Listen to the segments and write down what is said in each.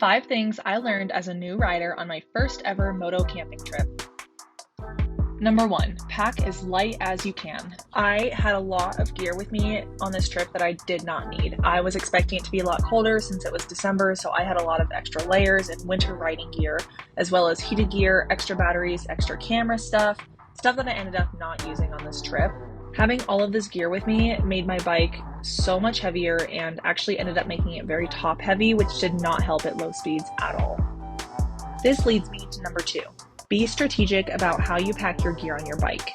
5 things I learned as a new rider on my first ever moto camping trip. Number 1, pack as light as you can. I had a lot of gear with me on this trip that I did not need. I was expecting it to be a lot colder since it was December, so I had a lot of extra layers and winter riding gear, as well as heated gear, extra batteries, extra camera stuff that I ended up not using on this trip. Having all of this gear with me made my bike so much heavier and actually ended up making it very top heavy, which did not help at low speeds at all. This leads me to number 2. Be strategic about how you pack your gear on your bike.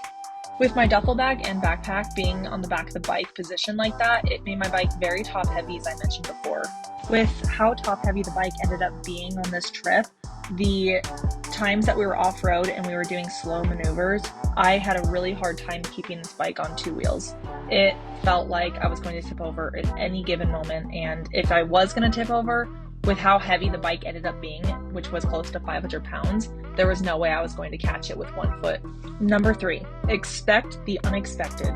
With my duffel bag and backpack being on the back of the bike positioned like that, it made my bike very top heavy, as I mentioned before. With how top heavy the bike ended up being on this trip, the times that we were off-road and we were doing slow maneuvers, I had a really hard time keeping this bike on 2 wheels. It felt like I was going to tip over at any given moment, and if I was going to tip over, with how heavy the bike ended up being, which was close to 500 pounds, there was no way I was going to catch it with 1 foot. Number 3, expect the unexpected.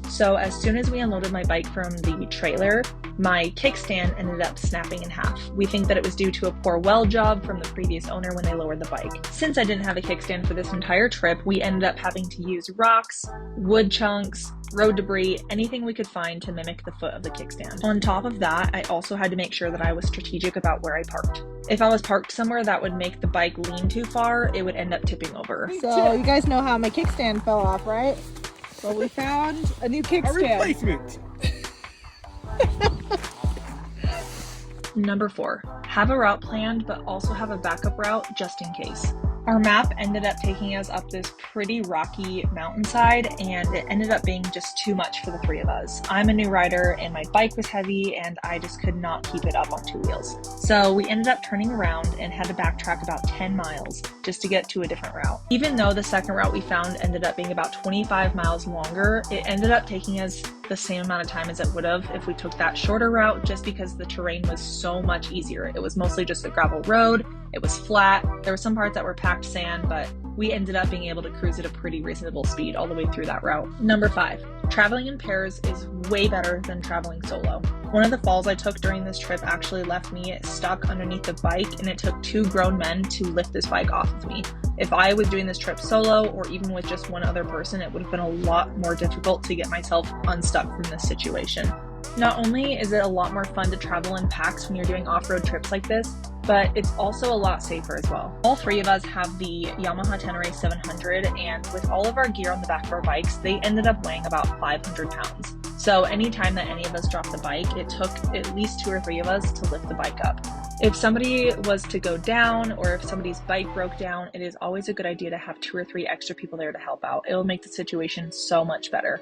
So as soon as we unloaded my bike from the trailer, my kickstand ended up snapping in half. We think that it was due to a poor weld job from the previous owner when they lowered the bike. Since I didn't have a kickstand for this entire trip, we ended up having to use rocks, wood chunks, road debris, anything we could find to mimic the foot of the kickstand. On top of that, I also had to make sure that I was strategic about where I parked. If I was parked somewhere that would make the bike lean too far, it would end up tipping over. So you guys know how my kickstand fell off, right? So we found a new kickstand. A replacement. Number 4, have a route planned, but also have a backup route just in case. Our map ended up taking us up this pretty rocky mountainside, and it ended up being just too much for the 3 of us. I'm a new rider and my bike was heavy and I just could not keep it up on 2 wheels. So we ended up turning around and had to backtrack about 10 miles just to get to a different route. Even though the second route we found ended up being about 25 miles longer, it ended up taking us the same amount of time as it would have if we took that shorter route, just because the terrain was so much easier. It was mostly just a gravel road, it was flat, there were some parts that were packed sand, but we ended up being able to cruise at a pretty reasonable speed all the way through that route. Number 5, traveling in pairs is way better than traveling solo. One of the falls I took during this trip actually left me stuck underneath the bike, and it took 2 grown men to lift this bike off of me. If I was doing this trip solo, or even with just one other person, it would have been a lot more difficult to get myself unstuck from this situation. Not only is it a lot more fun to travel in packs when you're doing off-road trips like this, but it's also a lot safer as well. All 3 of us have the Yamaha Yenere 700, and with all of our gear on the back of our bikes, they ended up weighing about 500 pounds. So anytime that any of us dropped the bike, it took at least 2 or 3 of us to lift the bike up. If somebody was to go down, or if somebody's bike broke down, it is always a good idea to have 2 or 3 extra people there to help out. It will make the situation so much better.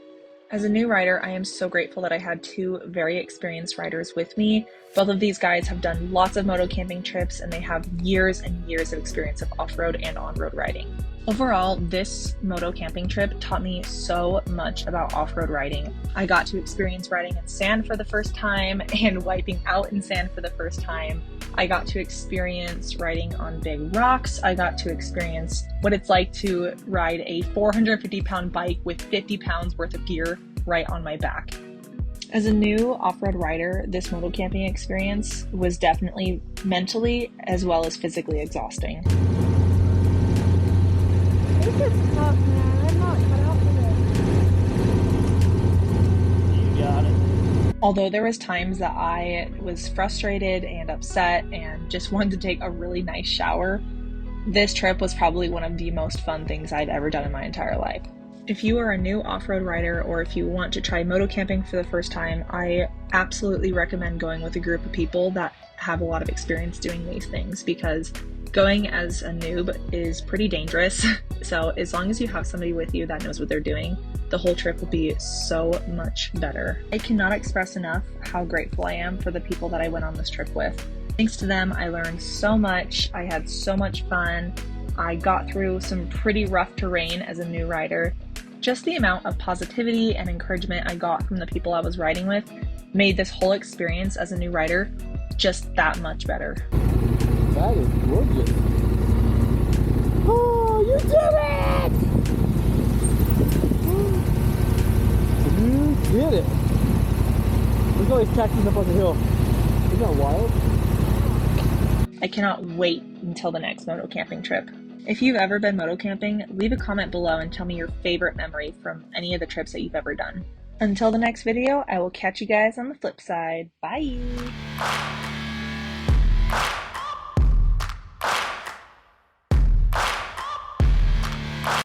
As a new rider, I am so grateful that I had 2 very experienced riders with me. Both of these guys have done lots of moto camping trips, and they have years and years of experience of off-road and on-road riding. Overall, this moto camping trip taught me so much about off-road riding. I got to experience riding in sand for the first time and wiping out in sand for the first time. I got to experience riding on big rocks. I got to experience what it's like to ride a 450-pound bike with 50 pounds worth of gear right on my back. As a new off-road rider, this moto camping experience was definitely mentally as well as physically exhausting. This is tough, man. I'm not cut out for this. You got it. Although there was times that I was frustrated and upset and just wanted to take a really nice shower, this trip was probably one of the most fun things I'd ever done in my entire life. If you are a new off-road rider, or if you want to try moto camping for the first time, I absolutely recommend going with a group of people that have a lot of experience doing these things, because going as a noob is pretty dangerous. So as long as you have somebody with you that knows what they're doing, the whole trip will be so much better. I cannot express enough how grateful I am for the people that I went on this trip with. Thanks to them, I learned so much. I had so much fun. I got through some pretty rough terrain as a new rider. Just the amount of positivity and encouragement I got from the people I was riding with made this whole experience as a new rider just that much better. That is gorgeous. Oh, you did it! You did it. Look at all these cactus up on the hill. Isn't that wild? I cannot wait until the next moto camping trip. If you've ever been moto camping, leave a comment below and tell me your favorite memory from any of the trips that you've ever done. Until the next video, I will catch you guys on the flip side. Bye!